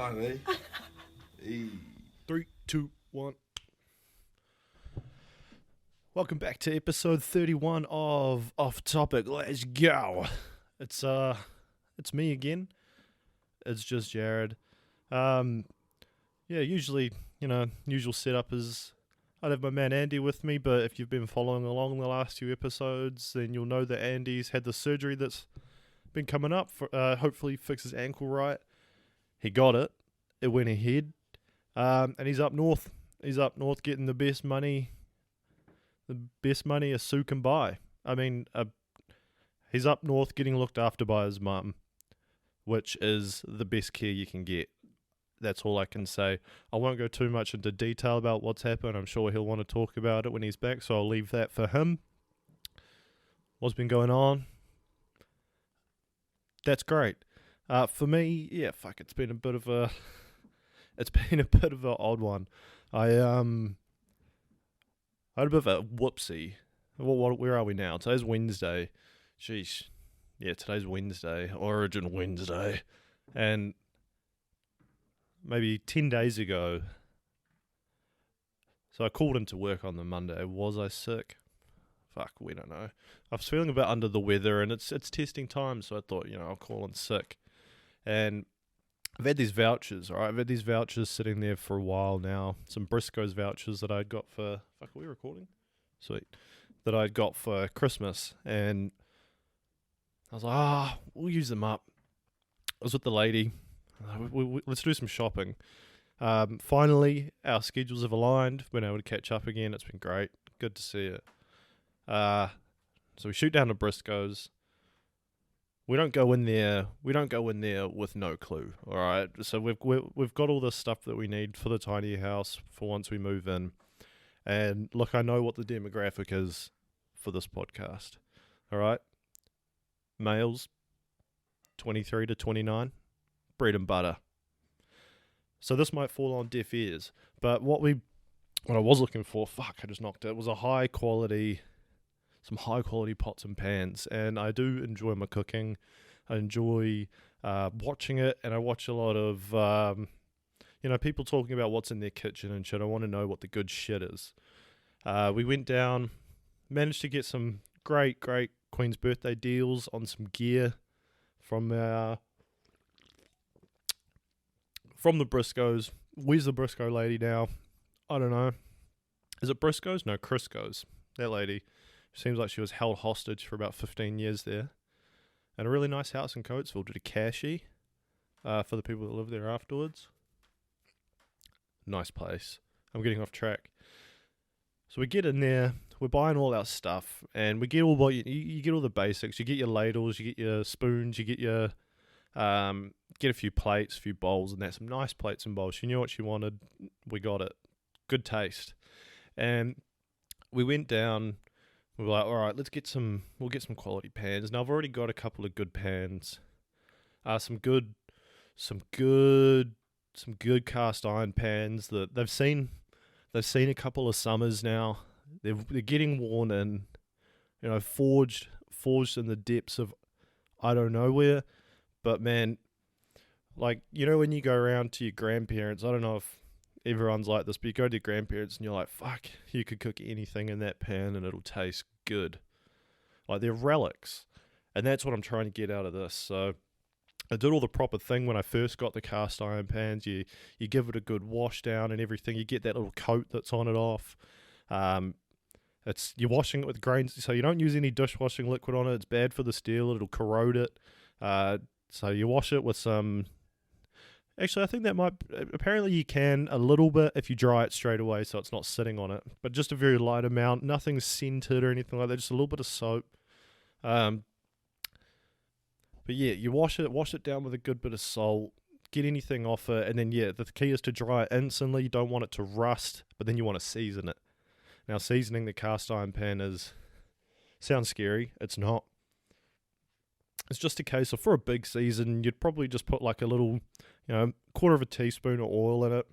One, eh? Hey. 3, 2, 1. Welcome back to episode 31 of Off Topic. Let's go. It's me again. It's just Jared. Usually, usual setup is I'd have my man Andy with me, but if you've been following along the last few episodes, then you'll know that Andy's had the surgery that's been coming up for hopefully fix his ankle right. He got it. It went ahead. And he's up north. He's up north getting the best money a Sue can buy. I mean, he's up north getting looked after by his mum, which is the best care you can get. That's all I can say. I won't go too much into detail about what's happened. I'm sure he'll want to talk about it when he's back, so I'll leave that for him. What's been going on? That's great. For me, it's been a bit of a... It's been a bit of an odd one. I had a bit of a whoopsie. Where are we now? Today's Wednesday. Sheesh. Yeah, today's Wednesday. Origin Wednesday. And maybe 10 days ago, so I called into work on the Monday. Was I sick? Fuck, we don't know. I was feeling a bit under the weather, and it's testing time, so I thought, I'll call in sick. And I've had these vouchers, alright? I've had these vouchers sitting there for a while now. Some Briscoe's vouchers that I'd got for... Fuck, are we recording? Sweet. That I'd got for Christmas. And I was like, we'll use them up. I was with the lady. Let's do some shopping. Finally, our schedules have aligned. Been able to catch up again. It's been great. Good to see it. So we shoot down to Briscoe's. We don't go in there with no clue. All right. So we've got all the stuff that we need for the tiny house for once we move in. And look, I know what the demographic is for this podcast. All right. Males, 23 to 29, bread and butter. So this might fall on deaf ears, but what I was looking for, I just knocked it, was some high quality pots and pans, and I do enjoy my cooking. I enjoy watching it, and I watch a lot of people talking about what's in their kitchen and shit. I want to know what the good shit is. We went down, managed to get some great Queen's birthday deals on some gear from the Briscoes. Where's the Briscoe lady now? I don't know. Is it Briscoes? No, Criscoes. That lady. Seems like she was held hostage for about 15 years there. And a really nice house in Coatesville. Did a cashy for the people that live there afterwards. Nice place. I'm getting off track. So we get in there. We're buying all our stuff. And we get all what you get all the basics. You get your ladles. You get your spoons. You get your... get a few plates, a few bowls, and that's some nice plates and bowls. She knew what she wanted. We got it. Good taste. And we went down... We were like, all right, we'll get some quality pans. Now I've already got a couple of good pans, some good cast iron pans that they've seen a couple of summers now. They're getting worn in, forged in the depths of I don't know where. But man, like when you go around to your grandparents, I don't know if everyone's like this, but you go to your grandparents and you're like, fuck, you could cook anything in that pan and it'll taste good. Like, they're relics. And that's what I'm trying to get out of this. So I did all the proper thing when I first got the cast iron pans. You give it a good wash down and everything. You get that little coat that's on it off. You're washing it with grains, so you don't use any dishwashing liquid on it. It's bad for the steel. It'll corrode it. So you wash it with some... Actually, I think apparently you can a little bit if you dry it straight away so it's not sitting on it. But just a very light amount, nothing scented or anything like that, just a little bit of soap. But yeah, you wash it down with a good bit of salt, get anything off it, and then the key is to dry it instantly. You don't want it to rust, but then you want to season it. Now, seasoning the cast iron pan sounds scary, it's not. It's just a case of, for a big season, you'd probably just put like a little, quarter of a teaspoon of oil in it.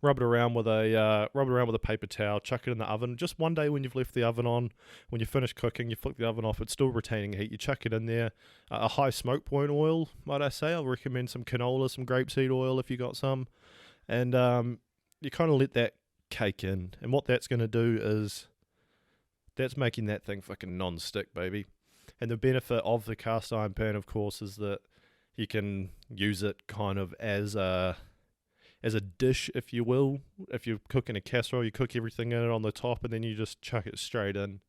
rub it around with a paper towel, chuck it in the oven. Just one day when you've left the oven on, when you finish cooking, you flick the oven off, it's still retaining heat. You chuck it in there. A high smoke point oil, might I say. I'll recommend some canola, some grapeseed oil if you got some, and you kind of let that cake in. And what that's going to do is that's making that thing fucking non-stick, baby. And the benefit of the cast iron pan, of course, is that you can use it kind of as a dish, if you will. If you're cooking a casserole, you cook everything in it on the top, and then you just chuck it straight in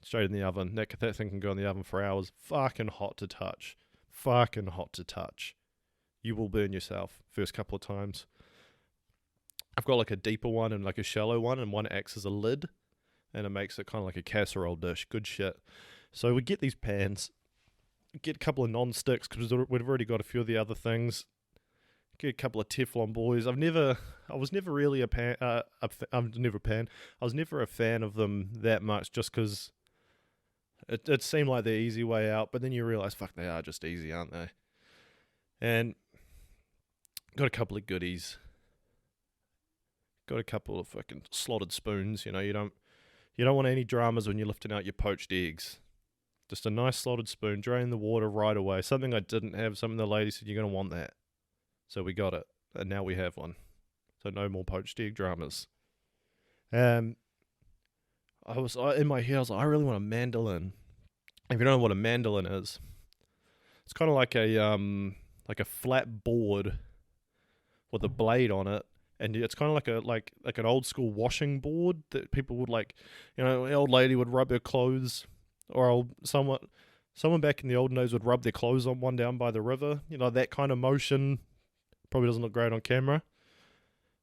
the oven. That thing can go in the oven for hours. Fucking hot to touch. Fucking hot to touch. You will burn yourself first couple of times. I've got like a deeper one and like a shallow one, and one acts as a lid, and it makes it kind of like a casserole dish. Good shit. So we get these pans, get a couple of non-sticks because we've already got a few of the other things. Get a couple of Teflon boys. I was never really a fan of them that much, just because it seemed like the easy way out. But then you realize, fuck, they are just easy, aren't they? And got a couple of goodies. Got a couple of fucking slotted spoons. You know, you don't want any dramas when you're lifting out your poached eggs. Just a nice slotted spoon, drain the water right away. Something I didn't have. Something the lady said, you're going to want that. So we got it. And now we have one. So no more poached egg dramas. In my head, I was like, I really want a mandolin. If you don't know what a mandolin is, it's kind of like a flat board with a blade on it. And it's kind of like an old school washing board that people would like, you know, an old lady would rub her clothes, or someone back in the olden days would rub their clothes on one down by the river. You know, that kind of motion probably doesn't look great on camera.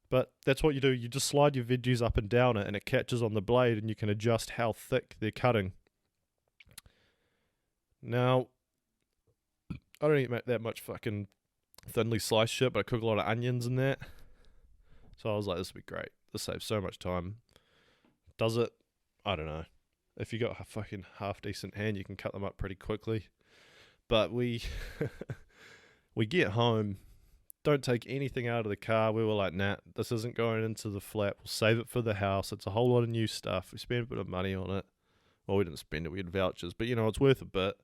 But that's what you do. You just slide your veggies up and down it, and it catches on the blade, and you can adjust how thick they're cutting. Now, I don't eat that much fucking thinly sliced shit, but I cook a lot of onions and that. So I was like, this would be great. This saves so much time. Does it? I don't know. If you got a fucking half decent hand, you can cut them up pretty quickly. But we get home, don't take anything out of the car. We were like, nah, this isn't going into the flat. We'll save it for the house. It's a whole lot of new stuff. We spent a bit of money on it. Well, we didn't spend it. We had vouchers. But, you know, it's worth a bit.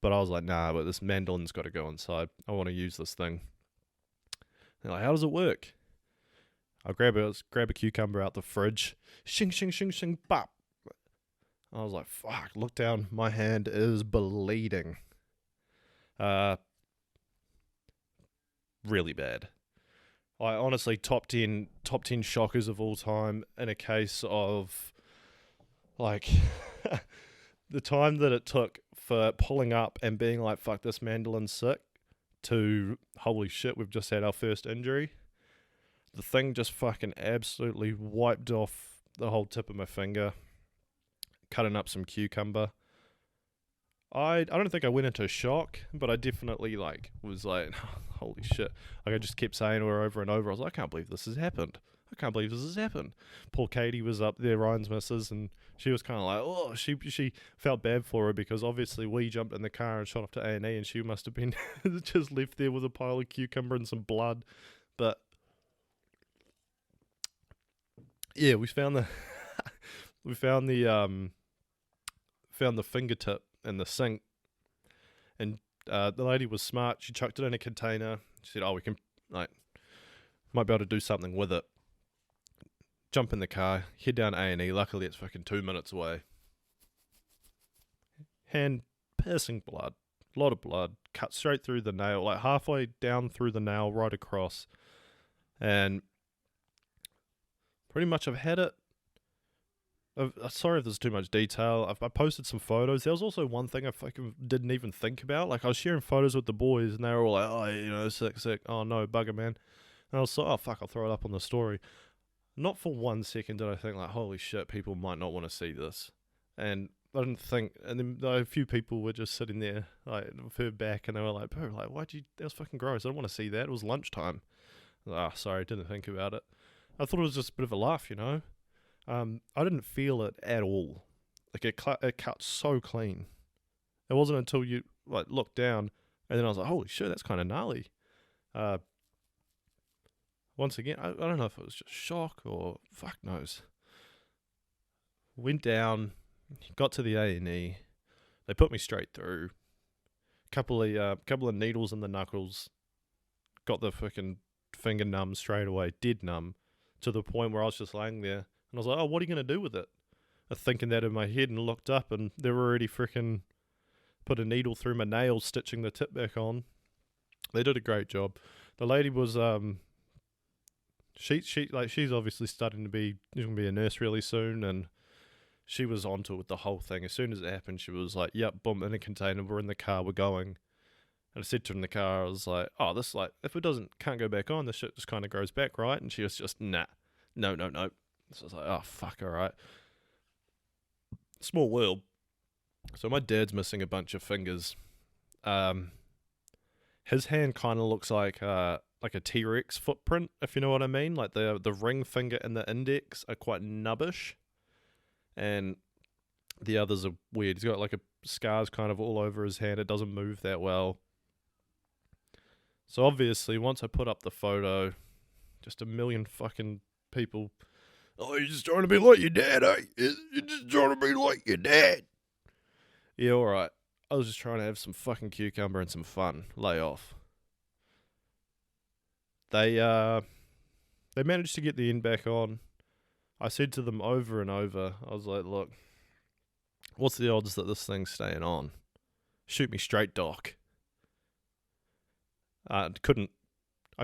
But I was like, nah, but this mandolin's got to go inside. I want to use this thing. They're like, how does it work? I'll grab a cucumber out the fridge. Shing, shing, shing, shing, bop. I was like, fuck, look down. My hand is bleeding. Really bad. I honestly, top 10 shockers of all time, in a case of, like, the time that it took for pulling up and being like, fuck, this mandolin's sick, to, holy shit, we've just had our first injury. The thing just fucking absolutely wiped off the whole tip of my finger. Cutting up some cucumber. I don't think I went into shock, but I definitely was like, holy shit. Like, I just kept saying to her over and over, I was like, I can't believe this has happened. I can't believe this has happened. Poor Katie was up there, Ryan's missus, and she was kind of like, oh, she felt bad for her, because obviously we jumped in the car and shot off to A&E, and she must have been just left there with a pile of cucumber and some blood. But yeah, we found the fingertip in the sink, and the lady was smart. She chucked it in a container. She said, oh, we can, might be able to do something with it. Jump in the car, head down A&E. Luckily, it's fucking 2 minutes away. Hand pissing blood. A lot of blood. Cut straight through the nail, like halfway down through the nail, right across. And pretty much I've had it. Sorry if there's too much detail. I posted some photos. There was also one thing I fucking didn't even think about. Like, I was sharing photos with the boys, and they were all like, oh, you know, sick. Oh, no, bugger, man. And I was like, oh, fuck, I'll throw it up on the story. Not for 1 second did I think, like, holy shit, people might not want to see this. And I didn't think, and then a few people were just sitting there, like, heard back, and they were like, bro, like, that was fucking gross. I don't want to see that. It was lunchtime. Sorry, didn't think about it. I thought it was just a bit of a laugh, you know? I didn't feel it at all. Like, it cut so clean. It wasn't until you, like, looked down, and then I was like, holy shit, that's kind of gnarly. once again, I don't know if it was just shock or fuck knows. Went down, got to the A&E. They put me straight through. Couple of needles in the knuckles. Got the fucking finger numb straight away. Dead numb. To the point where I was just laying there. And I was like, oh, what are you going to do with it? I was thinking that in my head and looked up and they were already freaking put a needle through my nail, stitching the tip back on. They did a great job. The lady was she's obviously starting to be, she's gonna be a nurse really soon, and she was onto it with the whole thing. As soon as it happened, she was like, "Yep, boom, in a container. We're in the car. We're going." And I said to her in the car, I was like, "Oh, this if it can't go back on, this shit just kind of grows back, right?" And she was just, "Nah, no." So I was like, "Oh fuck, all right." Small world. So my dad's missing a bunch of fingers. His hand kind of looks like a T-Rex footprint, if you know what I mean. Like the ring finger and the index are quite nubbish, and the others are weird. He's got like scars kind of all over his hand. It doesn't move that well. So obviously, once I put up the photo, just a million fucking people, "Oh, you're just trying to be like your dad, eh? You're just trying to be like your dad." Yeah, alright. I was just trying to have some fucking cucumber and some fun. Lay off. They managed to get the end back on. I said to them over and over, I was like, "Look, what's the odds that this thing's staying on? Shoot me straight, doc." I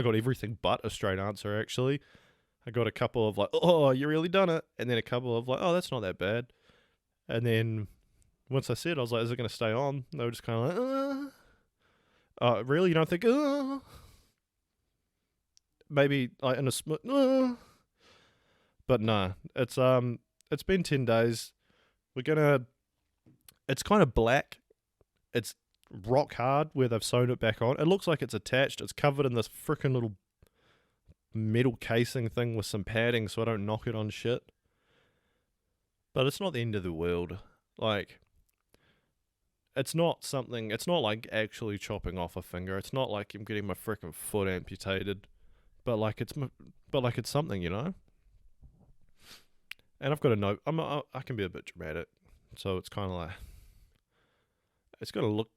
got everything but a straight answer, actually. I got a couple of like, "Oh, you really done it," and then a couple of like, "Oh, that's not that bad." And then once I said, I was like, "Is it going to stay on?" They were just kind of like, "Really? You don't think, maybe like in a but nah, it's been 10 days. It's kind of black. It's rock hard where they've sewn it back on. It looks like it's attached. It's covered in this freaking little metal casing thing with some padding so I don't knock it on shit. But it's not the end of the world. Like, it's not like actually chopping off a finger. It's not like I'm getting my freaking foot amputated. But like it's something, you know? And I've got to know, I can be a bit dramatic. So it's kind of like, it's going to look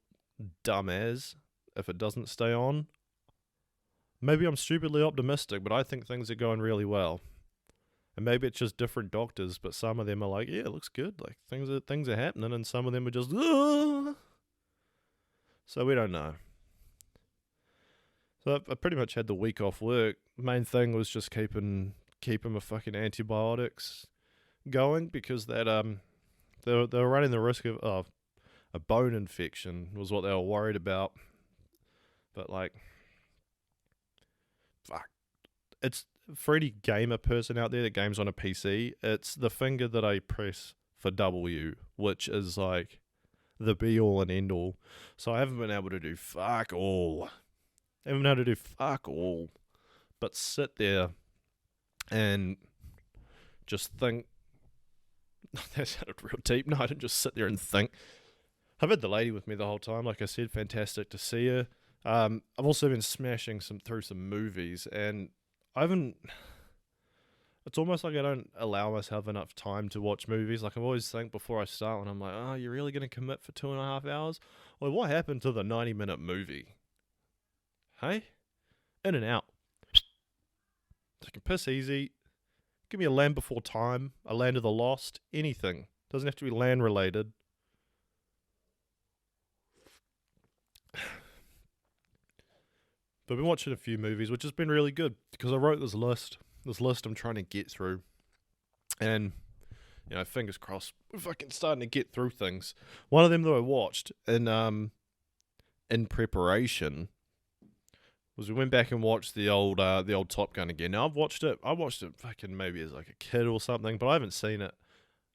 dumb as if it doesn't stay on. Maybe I'm stupidly optimistic, but I think things are going really well. And maybe it's just different doctors, but some of them are like, "Yeah, it looks good. Like things are happening," and some of them are just, "Ugh." So we don't know. So I pretty much had the week off work. Main thing was just keeping my fucking antibiotics going, because that they were running the risk of a bone infection was what they were worried about. But like, fuck, it's for any gamer person out there that games on a PC, it's the finger that I press for W, which is like the be all and end all. So I haven't been able to do fuck all. But sit there and just think. That sounded real deep. No, I didn't just sit there and think. I've had the lady with me the whole time. Like I said, fantastic to see her. I've also been smashing through some movies, and I haven't. It's almost like I don't allow myself enough time to watch movies. Like I always think before I start, when I'm like, "Oh, you're really going to commit for 2.5 hours?" Well, what happened to the 90-minute movie? Hey, in and out. Take a piss easy. Give me a Land Before Time, a Land of the Lost, anything. Doesn't have to be land related. But I've been watching a few movies, which has been really good, because I wrote this list I'm trying to get through. And, you know, fingers crossed, we're fucking starting to get through things. One of them that I watched in preparation was we went back and watched the old Top Gun again. Now I watched it fucking maybe as like a kid or something, but I haven't seen it,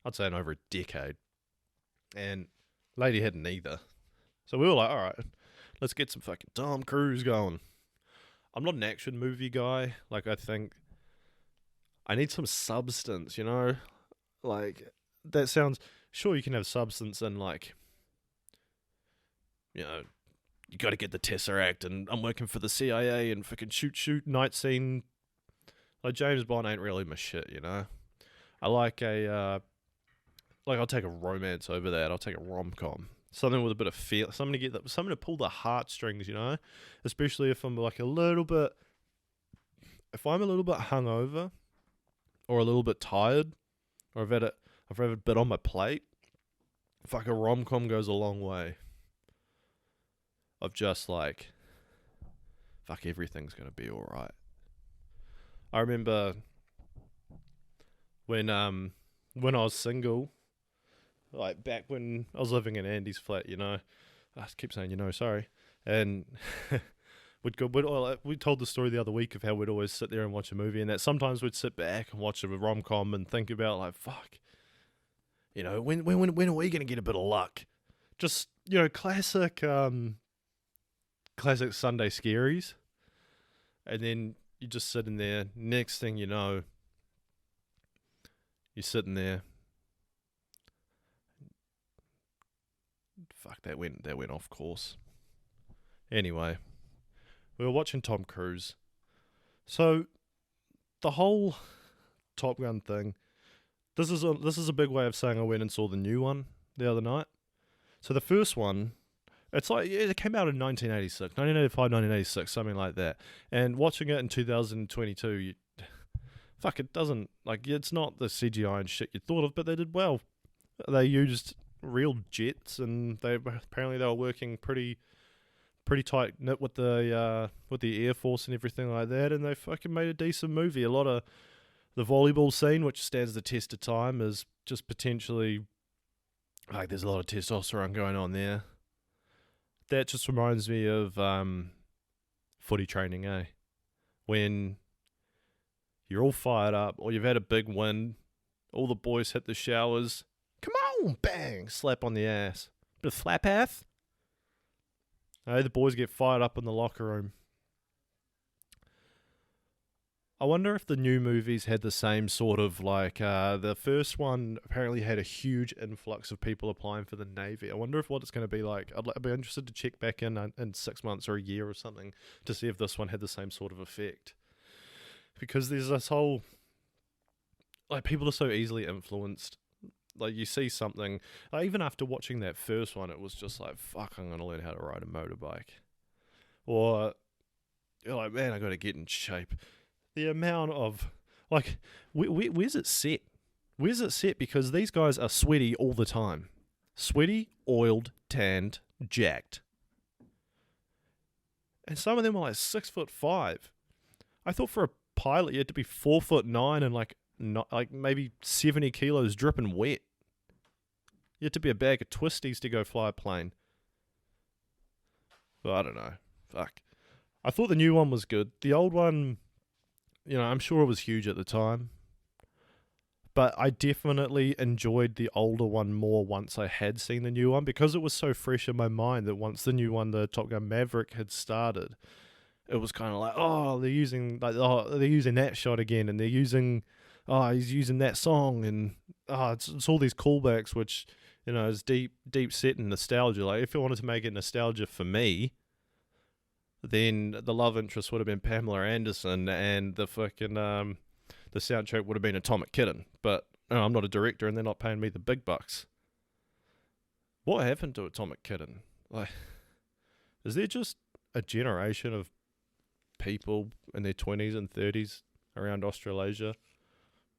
I'd say, in over a decade. And lady hadn't either. So we were like, alright, let's get some fucking Tom Cruise going. I'm not an action movie guy. Like, I think I need some substance, you know? Like, that sounds, sure, you can have substance in, like, you know, you got to get the Tesseract, and I'm working for the CIA, and fucking shoot night scene Like James Bond ain't really my shit, you know. I like I'll take a romance over that. I'll take a rom com. Something with a bit of feel, something to pull the heartstrings, you know. Especially if I'm like if I'm a little bit hungover, or a little bit tired, or I've had a bit on my plate. Fuck, a rom com goes a long way. Of just like, fuck, everything's gonna be all right. I remember when I was single, like back when I was living in Andy's flat, you know. I keep saying, you know, sorry. And we told the story the other week of how we'd always sit there and watch a movie, and that sometimes we'd sit back and watch a rom com and think about like, fuck, you know, when are we gonna get a bit of luck? Just, you know, classic Sunday scaries, and then you just sitting there. Next thing you know, you're sitting there. Fuck, that went off course. Anyway, we were watching Tom Cruise. So the whole Top Gun thing. This is a big way of saying I went and saw the new one the other night. So the first one, it's like it came out in 1986, 1985, 1986, something like that. And watching it in 2022, fuck, it doesn't, like, it's not the CGI and shit you thought of, but they did well. They used real jets, and they were working pretty tight knit with the Air Force and everything like that, and they fucking made a decent movie. A lot of the volleyball scene, which stands the test of time, is just potentially like there's a lot of testosterone going on there. That just reminds me of footy training, eh? When you're all fired up, or you've had a big win, all the boys hit the showers. Come on, bang, slap on the ass. Bit of flap ass. The boys get fired up in the locker room. I wonder if the new movies had the same sort of like, the first one apparently had a huge influx of people applying for the Navy. I wonder if what it's going to be like. I'd be interested to check back in 6 months or a year or something to see if this one had the same sort of effect. Because there's this whole, like, people are so easily influenced. Like, you see something, like, even after watching that first one, it was just like, fuck, I'm going to learn how to ride a motorbike. Or, you're like, man, I got to get in shape. The amount of, like, where's it set? Where's it set? Because these guys are sweaty all the time. Sweaty, oiled, tanned, jacked. And some of them are like 6'5". I thought for a pilot you had to be 4'9" and like maybe 70 kilos dripping wet. You had to be a bag of twisties to go fly a plane. Well, I don't know. Fuck. I thought the new one was good. The old one, you know, I'm sure it was huge at the time. But I definitely enjoyed the older one more once I had seen the new one, because it was so fresh in my mind that once the new one, the Top Gun Maverick, had started, it was kind of like, oh, they're using that shot again, and he's using that song, and it's all these callbacks, which, you know, is deep set in nostalgia. Like, if you wanted to make it nostalgia for me, then the love interest would have been Pamela Anderson, and the fucking the soundtrack would have been Atomic Kitten. But I'm not a director, and they're not paying me the big bucks. What happened to Atomic Kitten? Like, is there just a generation of people in their 20s and 30s around Australasia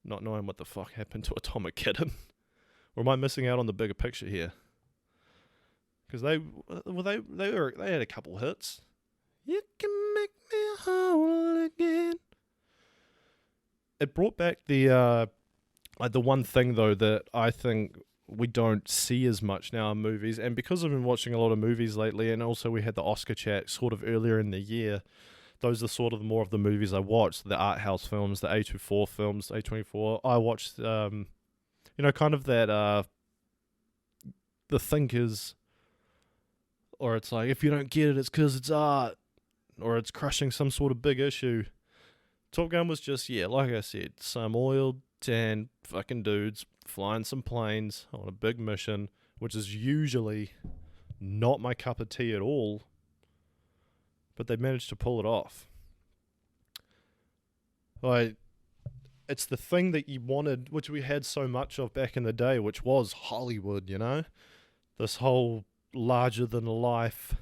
not knowing what the fuck happened to Atomic Kitten? Or am I missing out on the bigger picture here? Because they had a couple hits. You can make me whole again. It brought back the one thing though that I think we don't see as much now in movies, and because I've been watching a lot of movies lately, and also we had the Oscar chat sort of earlier in the year, those are sort of more of the movies I watched, the art house films, the A24 films, A24. I watched, kind of that, The Thinkers, or it's like, if you don't get it, it's because it's art, or it's crushing some sort of big issue. Top Gun was just, like I said, some oiled, tan fucking dudes flying some planes on a big mission, which is usually not my cup of tea at all, but they managed to pull it off. Like, it's the thing that you wanted, which we had so much of back in the day, which was Hollywood, you know? This whole larger than life.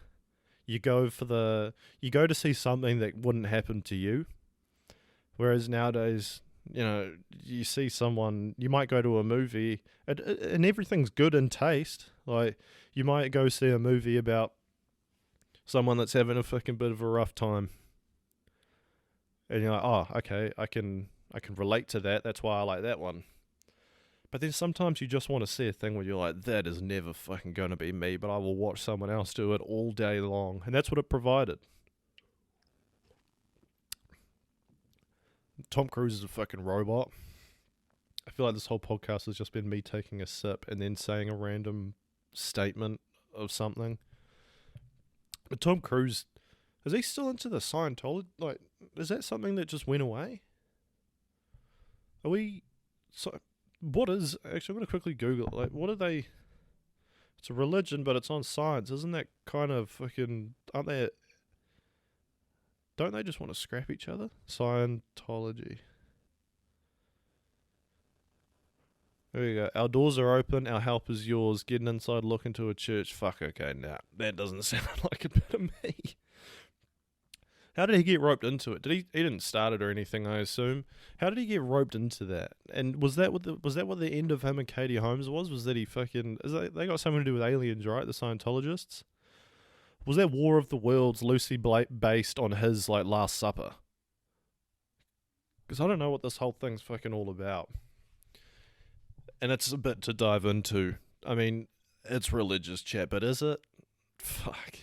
You go to see something that wouldn't happen to you. Whereas nowadays, you know, you see someone, you might go to a movie and everything's good in taste. Like, you might go see a movie about someone that's having a fucking bit of a rough time. And you're like, oh, okay, I can relate to that. That's why I like that one. But then sometimes you just want to see a thing where you're like, that is never fucking going to be me, but I will watch someone else do it all day long. And that's what it provided. Tom Cruise is a fucking robot. I feel like this whole podcast has just been me taking a sip and then saying a random statement of something. But Tom Cruise, is he still into the Scientology? Like, is that something that just went away? Are we... So, what is... Actually, I'm going to quickly Google it. Like, what are they... It's a religion, but it's on science. Isn't that kind of fucking... Aren't they... Don't they just want to scrap each other? Scientology. There we go. Our doors are open. Our help is yours. Getting inside, look into a church. Fuck, okay, nah. That doesn't sound like a bit of me. How did he get roped into it? He didn't start it or anything, I assume. How did he get roped into that? And was that what the end of him and Katie Holmes was? Was that he fucking... They got something to do with aliens, right? The Scientologists? Was that War of the Worlds loosely based on his, like, Last Supper? Because I don't know what this whole thing's fucking all about. And it's a bit to dive into. I mean, it's religious chat, but is it? Fuck.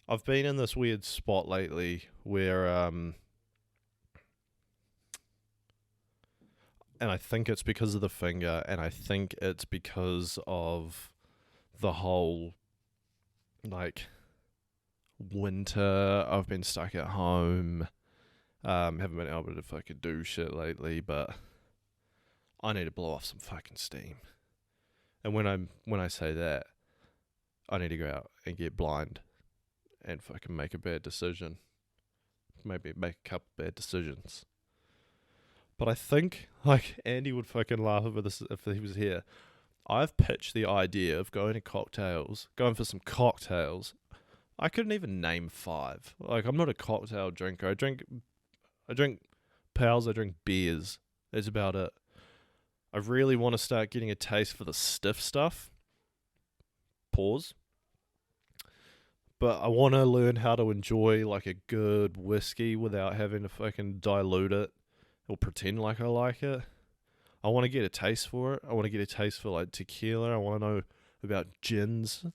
I've been in this weird spot lately where, and I think it's because of the finger, and I think it's because of the whole, like, winter. I've been stuck at home. Haven't been able to fucking do shit lately, but I need to blow off some fucking steam. And when I say that, I need to go out and get blind and fucking make a bad decision. Maybe make a couple bad decisions. But I think, like, Andy would fucking laugh at this if he was here. I've pitched the idea of going for some cocktails. I couldn't even name 5. Like, I'm not a cocktail drinker. I drink pals, I drink beers. That's about it. I really want to start getting a taste for the stiff stuff. Pause. But I want to learn how to enjoy, like, a good whiskey without having to fucking dilute it or pretend like I like it. I want to get a taste for it. I want to get a taste for, like, tequila. I want to know about gins.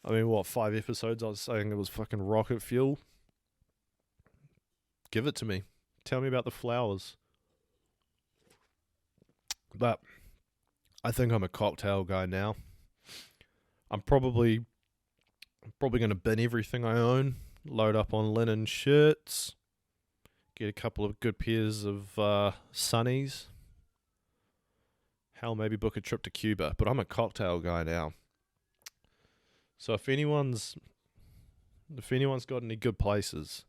I mean, 5 episodes I was saying it was fucking rocket fuel? Give it to me. Tell me about the flowers. But I think I'm a cocktail guy now. I'm probably going to bin everything I own, load up on linen shirts, get a couple of good pairs of sunnies. Hell, maybe book a trip to Cuba. But I'm a cocktail guy now. So if anyone's got any good places,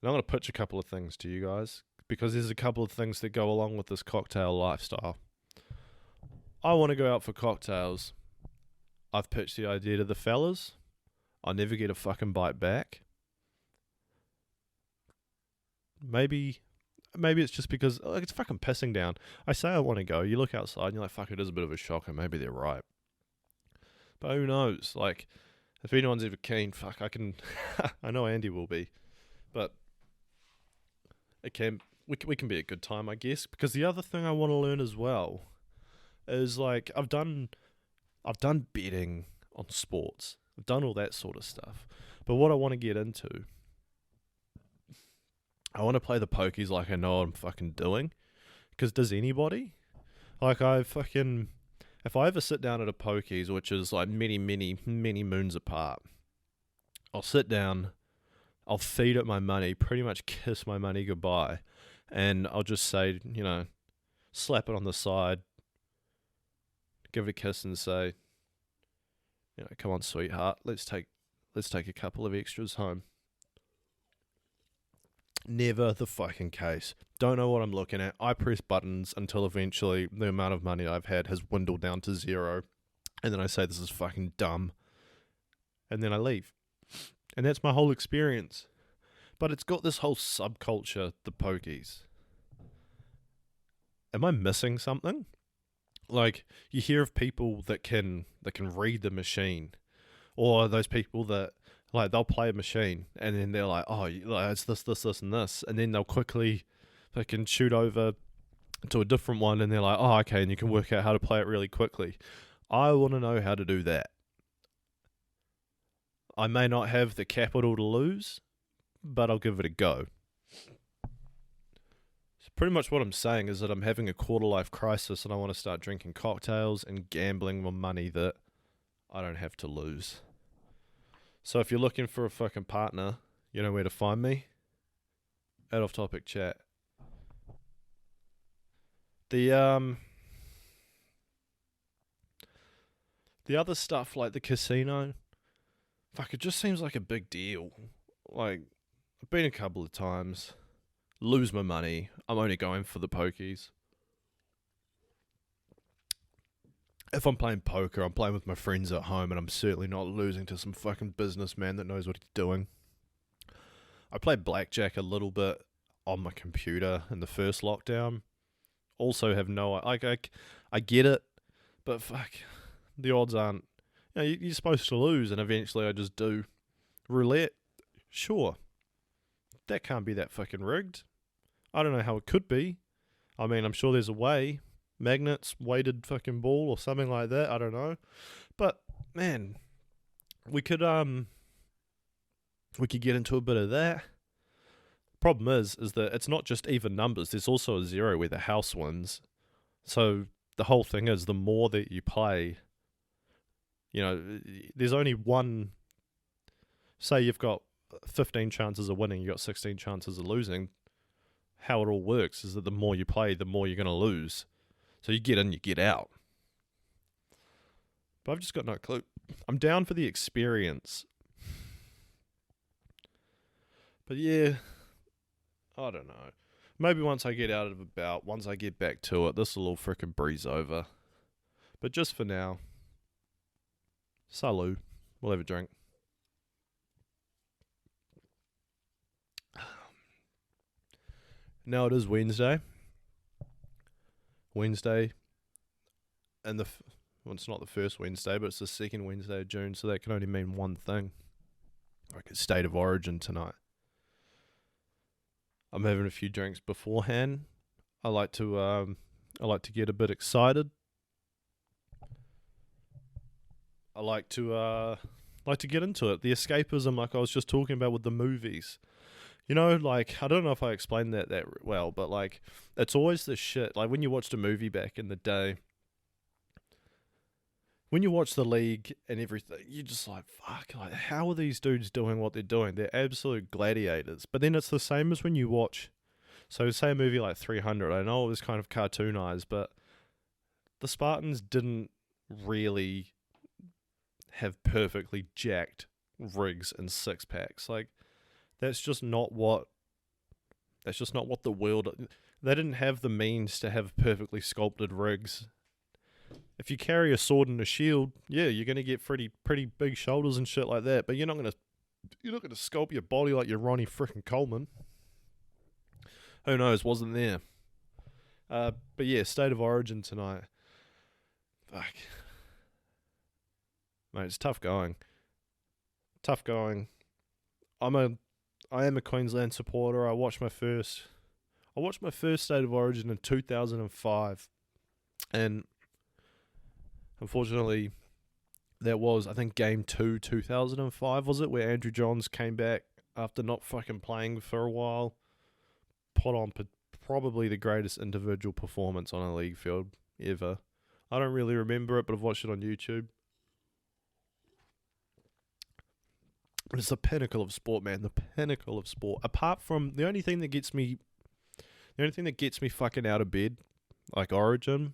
and I'm going to pitch a couple of things to you guys, because there's a couple of things that go along with this cocktail lifestyle. I want to go out for cocktails. I've pitched the idea to the fellas. I'll never get a fucking bite back. Maybe it's just because, like, it's fucking pissing down. I say I want to go. You look outside and you're like, fuck, it is a bit of a shocker. Maybe they're right. But who knows? Like, if anyone's ever keen, fuck, I can... I know Andy will be. But we can be a good time, I guess. Because the other thing I want to learn as well is, like, I've done betting on sports. I've done all that sort of stuff. But what I want to get into, I want to play the pokies like I know what I'm fucking doing. Because does anybody? Like, if I ever sit down at a pokies, which is like many, many, many moons apart, I'll sit down, I'll feed it my money, pretty much kiss my money goodbye, and I'll just say, you know, slap it on the side, give it a kiss and say, you know, come on, sweetheart, let's take a couple of extras home. Never the fucking case. Don't know what I'm looking at. I press buttons until eventually the amount of money I've had has dwindled down to zero. And then I say this is fucking dumb. And then I leave. And that's my whole experience. But it's got this whole subculture, the pokies. Am I missing something? Like, you hear of people that can read the machine. Or those people that, like, they'll play a machine and then they're like, oh, it's this, and this. And then they'll quickly fucking shoot over to a different one and they're like, oh, okay, and you can work out how to play it really quickly. I want to know how to do that. I may not have the capital to lose, but I'll give it a go. So pretty much what I'm saying is that I'm having a quarter life crisis and I want to start drinking cocktails and gambling with money that I don't have to lose. So if you're looking for a fucking partner, you know where to find me. At Off Topic Chat. The other stuff like the casino, fuck, it just seems like a big deal. Like, I've been a couple of times, lose my money. I'm only going for the pokies. If I'm playing poker, I'm playing with my friends at home, and I'm certainly not losing to some fucking businessman that knows what he's doing. I played blackjack a little bit on my computer in the first lockdown. Also have no... I get it, but fuck, the odds aren't... You know, you're supposed to lose, and eventually I just do. Roulette? Sure. That can't be that fucking rigged. I don't know how it could be. I mean, I'm sure there's a way... Magnets, weighted fucking ball or something like that. I don't know. But, man, we could get into a bit of that. Problem is that it's not just even numbers. There's also a zero where the house wins. So the whole thing is the more that you play, you know, there's only one. Say you've got 15 chances of winning, you've got 16 chances of losing. How it all works is that the more you play, the more you're going to lose. So you get in, you get out. But I've just got no clue. I'm down for the experience. But yeah, I don't know. Maybe once I get out of a bout, once I get back to it, this will all frickin' breeze over. But just for now, salut. We'll have a drink. Now it is Wednesday. And well, it's not the first Wednesday, but it's the second Wednesday of June, so that can only mean one thing. Like a state of origin tonight. I'm having a few drinks beforehand. I like to get a bit excited. I like to get into it. The escapism, like I was just talking about with the movies. You know, like, I don't know if I explained that well, but, like, it's always this shit. Like, when you watched a movie back in the day, when you watch The League and everything, you're just like, fuck, like, how are these dudes doing what they're doing? They're absolute gladiators. But then it's the same as when you watch, so say a movie like 300. I know it was kind of cartoonized, but the Spartans didn't really have perfectly jacked rigs and six packs. Like, that's just not what the world... They didn't have the means to have perfectly sculpted rigs. If you carry a sword and a shield, yeah, you're gonna get pretty big shoulders and shit like that. But you're not gonna sculpt your body like you're Ronnie frickin' Coleman. Who knows? Wasn't there. But yeah, state of origin tonight. Fuck, mate, it's tough going. I am a Queensland supporter. I watched my first State of Origin in 2005, and unfortunately, that was, I think, Game 2, 2005, was it, where Andrew Johns came back after not fucking playing for a while, put on probably the greatest individual performance on a league field ever. I don't really remember it, but I've watched it on YouTube. It's the pinnacle of sport, man. The pinnacle of sport. Apart from the only thing that gets me fucking out of bed, like Origin,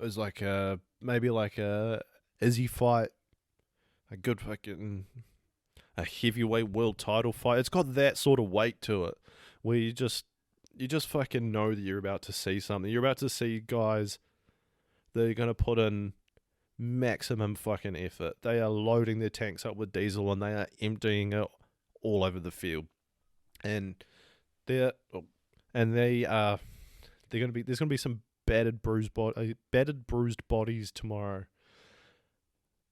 is like maybe like a Izzy fight, a good fucking a heavyweight world title fight. It's got that sort of weight to it, where you just fucking know that you're about to see something. You're about to see guys that are gonna put in maximum fucking effort. They are loading their tanks up with diesel and they are emptying it all over the field. And they're gonna be there's gonna be some battered bruised bodies tomorrow.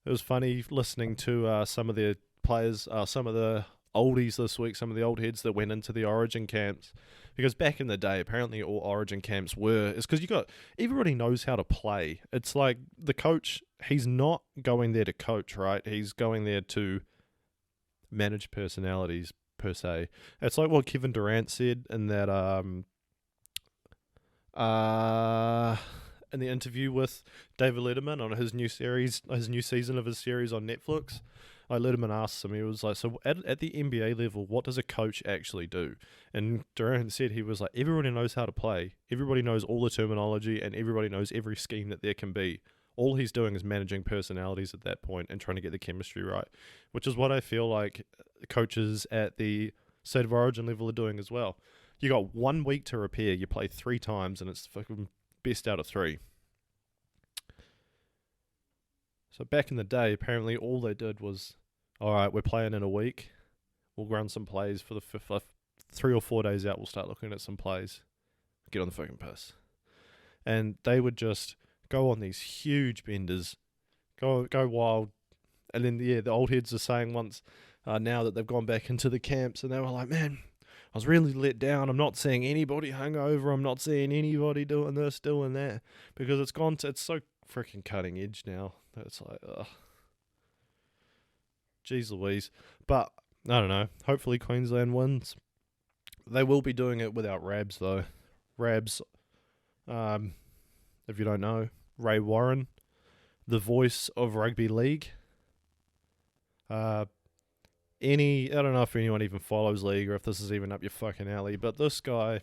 It was funny listening to some of the players, some of the oldies this week, some of the old heads that went into the Origin camps. Because back in the day, apparently all Origin camps it's because everybody knows how to play. It's like the coach, he's not going there to coach, right? He's going there to manage personalities, per se. It's like what Kevin Durant said in that, in the interview with David Letterman on his new season of his series on Netflix. Letterman asked him, he was like, so at the NBA level, what does a coach actually do? And Durant said, he was like, everybody knows how to play. Everybody knows all the terminology and everybody knows every scheme that there can be. All he's doing is managing personalities at that point and trying to get the chemistry right, which is what I feel like coaches at the State of Origin level are doing as well. You got 1 week to repair. You play 3 times and it's fucking best out of 3. So back in the day, apparently all they did was, all right, we're playing in a week. We'll run some plays for the 3 or 4 days out. We'll start looking at some plays. Get on the fucking piss. And they would just go on these huge benders, go wild. And then, the old heads are saying once, now that they've gone back into the camps, and they were like, man, I was really let down. I'm not seeing anybody hungover. I'm not seeing anybody doing this, doing that. Because it's so freaking cutting edge now. It's like, ugh. Jeez Louise. But, I don't know. Hopefully Queensland wins. They will be doing it without Rabs, though. Rabs, if you don't know, Ray Warren, the voice of rugby league. I don't know if anyone even follows league or if this is even up your fucking alley, but this guy,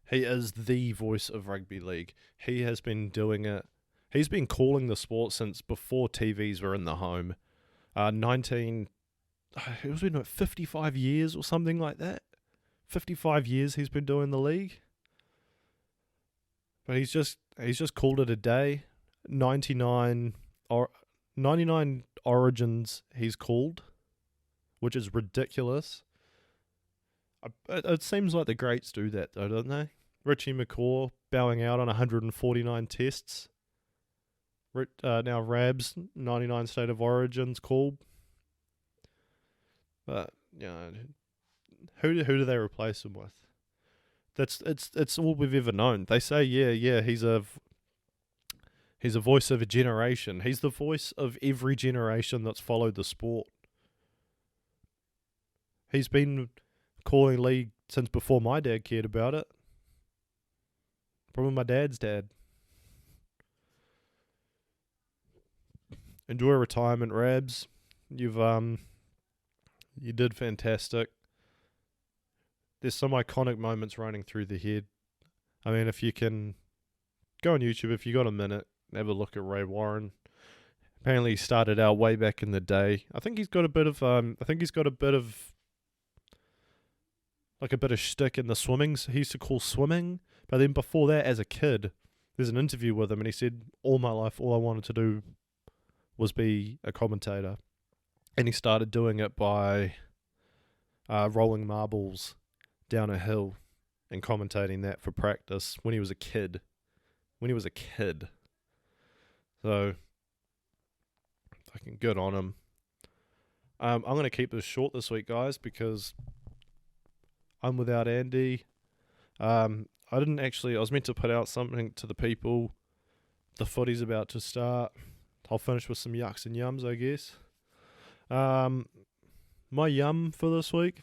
he is the voice of rugby league. He has been doing it. He's been calling the sport since before TVs were in the home. It was been 55 years or something like that. 55 years he's been doing the league. But he's just called it a day. 99 Origins he's called, which is ridiculous. It seems like the greats do that though, don't they? Richie McCaw bowing out on 149 tests. Now Rabs 99 State of Origins called. But who do they replace him with? It's all we've ever known. They say he's a voice of a generation. He's the voice of every generation that's followed the sport. He's been calling league since before my dad cared about it. Probably my dad's dad. Enjoy retirement, Rabs. You did fantastic. There's some iconic moments running through the head. I mean, if you can go on YouTube, if you got a minute, have a look at Ray Warren. Apparently, he started out way back in the day. I think he's got a bit of shtick in the swimming. He used to call swimming, but then before that, as a kid, there's an interview with him, and he said, "All my life, all I wanted to do was be a commentator," and he started doing it by rolling marbles down a hill and commentating that for practice when he was a kid. So, fucking good on him. I'm going to keep this short this week, guys, because I'm without Andy. I was meant to put out something to the people. The footy's about to start. I'll finish with some yucks and yums, I guess. My yum for this week,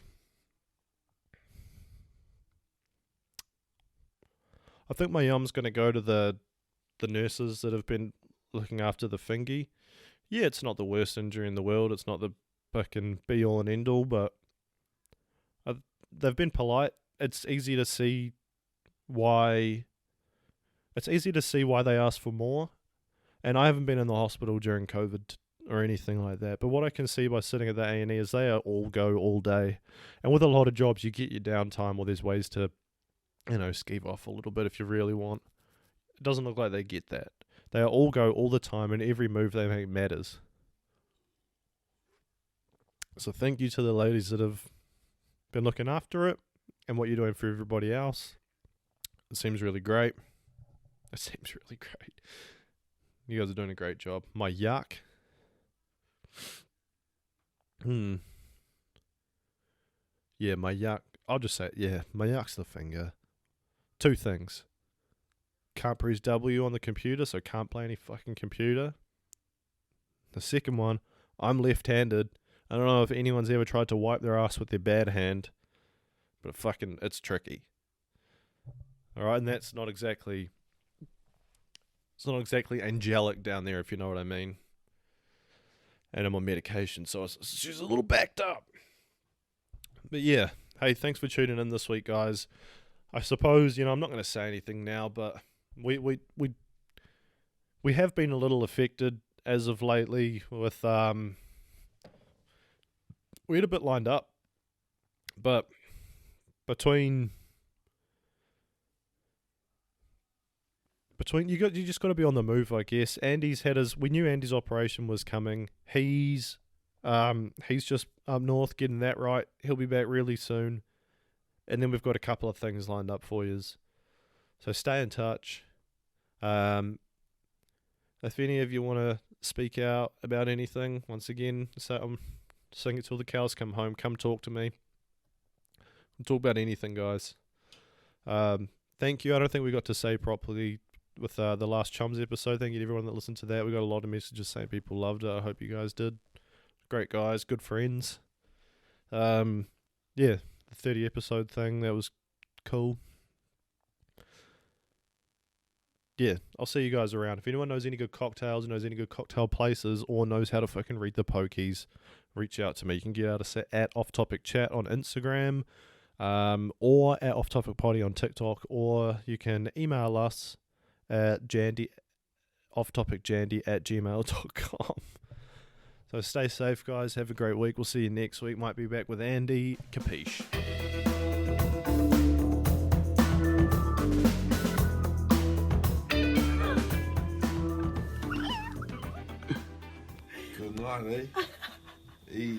I think my yum's going to go to the nurses that have been looking after the fingy. Yeah, it's not the worst injury in the world. It's not the fucking be-all and end-all, but they've been polite. It's easy to see why they ask for more. And I haven't been in the hospital during COVID or anything like that. But what I can see by sitting at the A&E is they are all go all day. And with a lot of jobs, you get your downtime, or there's ways to, skeeve off a little bit if you really want. It doesn't look like they get that. They are all go all the time, and every move they make matters. So thank you to the ladies that have been looking after it and what you're doing for everybody else. It seems really great. It seems really great. You guys are doing a great job. My yuck. Yeah, my yuck. I'll just say it. Yeah, my yuck's the finger. 2 things. Can't press W on the computer, so can't play any fucking computer. The second one, I'm left-handed. I don't know if anyone's ever tried to wipe their ass with their bad hand, but it's tricky. Alright, and it's not exactly angelic down there, if you know what I mean. And I'm on medication, so she's a little backed up. But yeah, hey, thanks for tuning in this week, guys. I suppose, I'm not going to say anything now, but we have been a little affected as of lately with we had a bit lined up, but between you just got to be on the move, I guess. We knew Andy's operation was coming. He's just up north getting that right. He'll be back really soon. And then we've got a couple of things lined up for yous. So stay in touch. If any of you want to speak out about anything, once again, I'm saying it till the cows come home. Come talk to me. We'll talk about anything, guys. Thank you. I don't think we got to say properly with the last Chums episode. Thank you to everyone that listened to that. We got a lot of messages saying people loved it. I hope you guys did. Great guys, good friends. Yeah, the 30 episode thing, that was cool. Yeah, I'll see you guys around. If anyone knows any good cocktails, knows any good cocktail places, or knows how to fucking read the pokies, reach out to me. You can get out at Off Topic Chat on Instagram, or at Off Topic Potty on TikTok, or you can email us at offtopicjandy@gmail.com. So stay safe, guys. Have a great week. We'll see you next week. Might be back with Andy. Capiche. Good night, eh?